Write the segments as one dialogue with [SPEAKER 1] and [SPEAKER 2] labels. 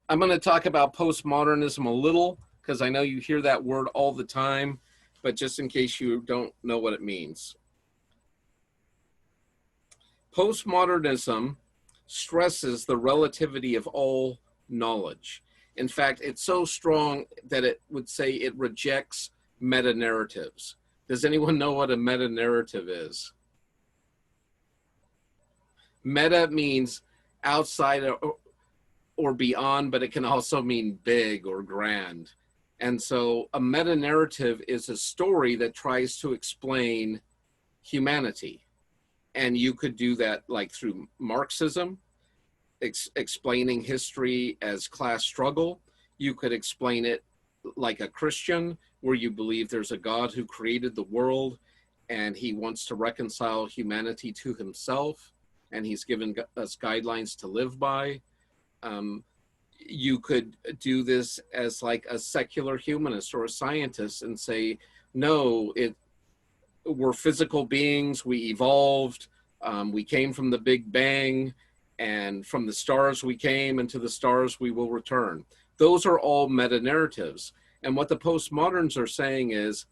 [SPEAKER 1] I'm going to talk about postmodernism a little because I know you hear that word all the time, but just in case you don't know what it means. Postmodernism stresses the relativity of all knowledge. In fact, it's so strong that it would say it rejects meta-narratives. Does anyone know what a meta-narrative is? Meta means outside or beyond, but it can also mean big or grand. And so a meta-narrative is a story that tries to explain humanity. And you could do that like through Marxism, explaining history as class struggle. You could explain it like a Christian, where you believe there's a God who created the world and he wants to reconcile humanity to himself, and he's given us guidelines to live by. You could do this as like a secular humanist or a scientist and say, no, we're physical beings, we evolved, we came from the Big Bang, and from the stars we came, and to the stars we will return. Those are all meta-narratives. And what the postmoderns are saying is,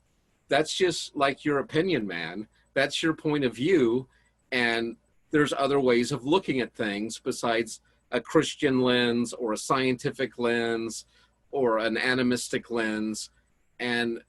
[SPEAKER 1] that's just like your opinion, man. That's your point of view, and there's other ways of looking at things besides a Christian lens or a scientific lens or an animistic lens. And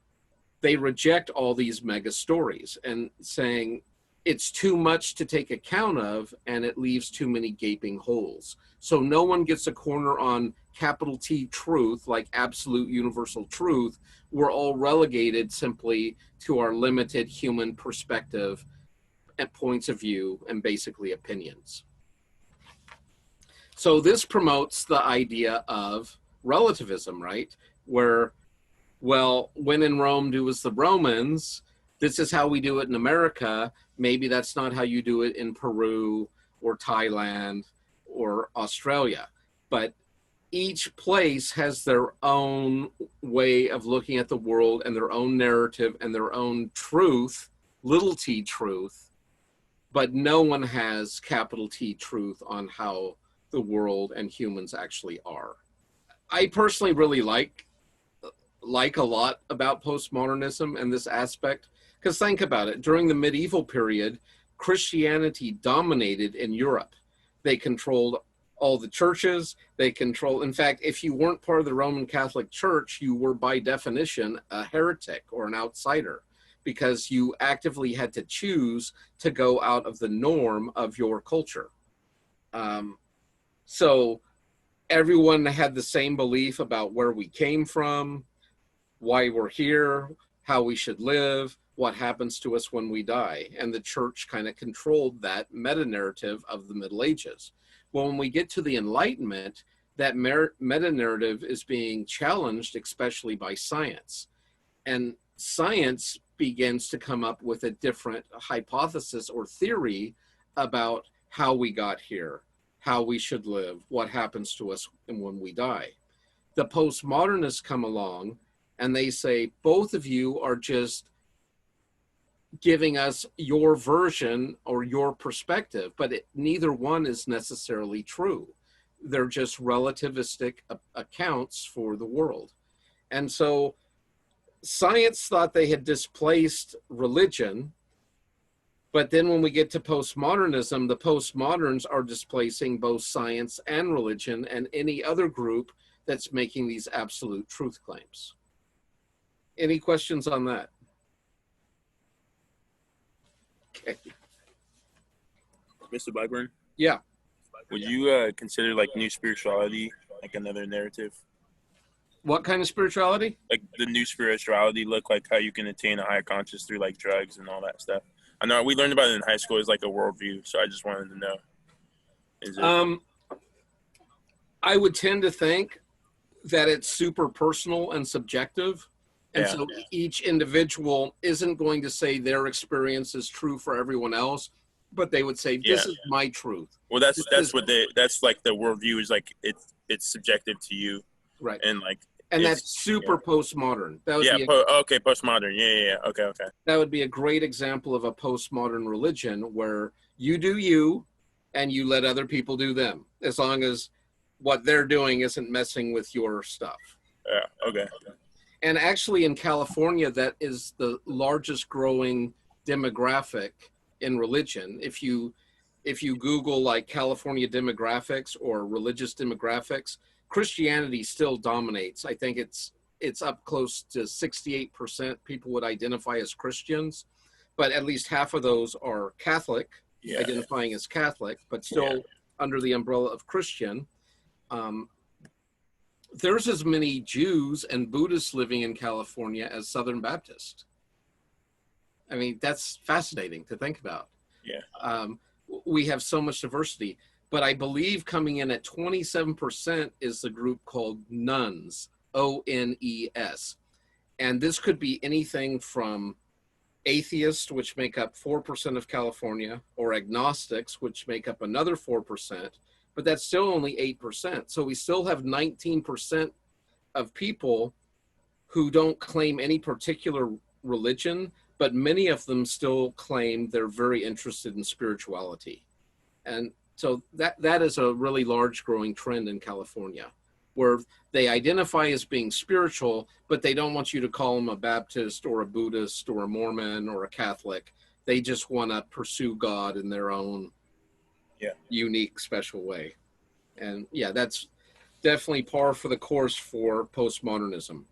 [SPEAKER 1] they reject all these mega stories and saying it's too much to take account of and it leaves too many gaping holes. So no one gets a corner on capital T truth, like absolute universal truth. We're all relegated simply to our limited human perspective and points of view and basically opinions. So this promotes the idea of relativism, right? Where, well, when in Rome, do as the Romans. This is how we do it in America. Maybe that's not how you do it in Peru or Thailand or Australia. But each place has their own way of looking at the world and their own narrative and their own truth, little t truth, but no one has capital T truth on how the world and humans actually are. I personally really like a lot about postmodernism and this aspect, because think about it. During the medieval period, Christianity dominated in Europe. They controlled all the churches. In fact, if you weren't part of the Roman Catholic Church, you were by definition a heretic or an outsider, because you actively had to choose to go out of the norm of your culture. So everyone had the same belief about where we came from, why we're here, how we should live, what happens to us when we die. And the church kind of controlled that meta-narrative of the Middle Ages. Well, when we get to the Enlightenment, that meta-narrative is being challenged, especially by science. And science begins to come up with a different hypothesis or theory about how we got here, how we should live, what happens to us and when we die. The postmodernists come along and they say, both of you are just giving us your version or your perspective, but neither one is necessarily true. They're just relativistic accounts for the world. And so science thought they had displaced religion, but then when we get to postmodernism, the postmoderns are displacing both science and religion and any other group that's making these absolute truth claims. Any questions on that? Okay.
[SPEAKER 2] Mr. Blackburn?
[SPEAKER 1] Yeah.
[SPEAKER 2] Would you consider like new spirituality like another narrative?
[SPEAKER 1] What kind of spirituality?
[SPEAKER 2] Like the new spirituality look like how you can attain a higher conscious through like drugs and all that stuff. I know we learned about it in high school as like a worldview, so I just wanted to know. Is it...
[SPEAKER 1] I would tend to think that it's super personal and subjective. And so each individual isn't going to say their experience is true for everyone else, but they would say, this is my truth.
[SPEAKER 2] Well, that's like the worldview is like it's subjective to you.
[SPEAKER 1] Right.
[SPEAKER 2] And like,
[SPEAKER 1] and that's super postmodern. That would be
[SPEAKER 2] postmodern. Yeah. Okay.
[SPEAKER 1] That would be a great example of a postmodern religion where you do you and you let other people do them. As long as what they're doing isn't messing with your stuff.
[SPEAKER 2] Yeah. Okay.
[SPEAKER 1] And actually in California, that is the largest growing demographic in religion. If you Google like California demographics or religious demographics, Christianity still dominates. I think it's up close to 68% people would identify as Christians, but at least half of those are Catholic,
[SPEAKER 2] Yeah.
[SPEAKER 1] identifying as Catholic, but
[SPEAKER 2] Yeah.
[SPEAKER 1] still under the umbrella of Christian. There's as many Jews and Buddhists living in California as Southern Baptists. I mean, that's fascinating to think about.
[SPEAKER 2] Yeah.
[SPEAKER 1] We have so much diversity, but I believe coming in at 27% is the group called Nones, Ones. And this could be anything from atheists, which make up 4% of California, or agnostics, which make up another 4%, but that's still only 8%. So we still have 19% of people who don't claim any particular religion, but many of them still claim they're very interested in spirituality. And so that is a really large growing trend in California, where they identify as being spiritual, but they don't want you to call them a Baptist or a Buddhist or a Mormon or a Catholic. They just want to pursue God in their own unique, special way. And yeah, that's definitely par for the course for postmodernism.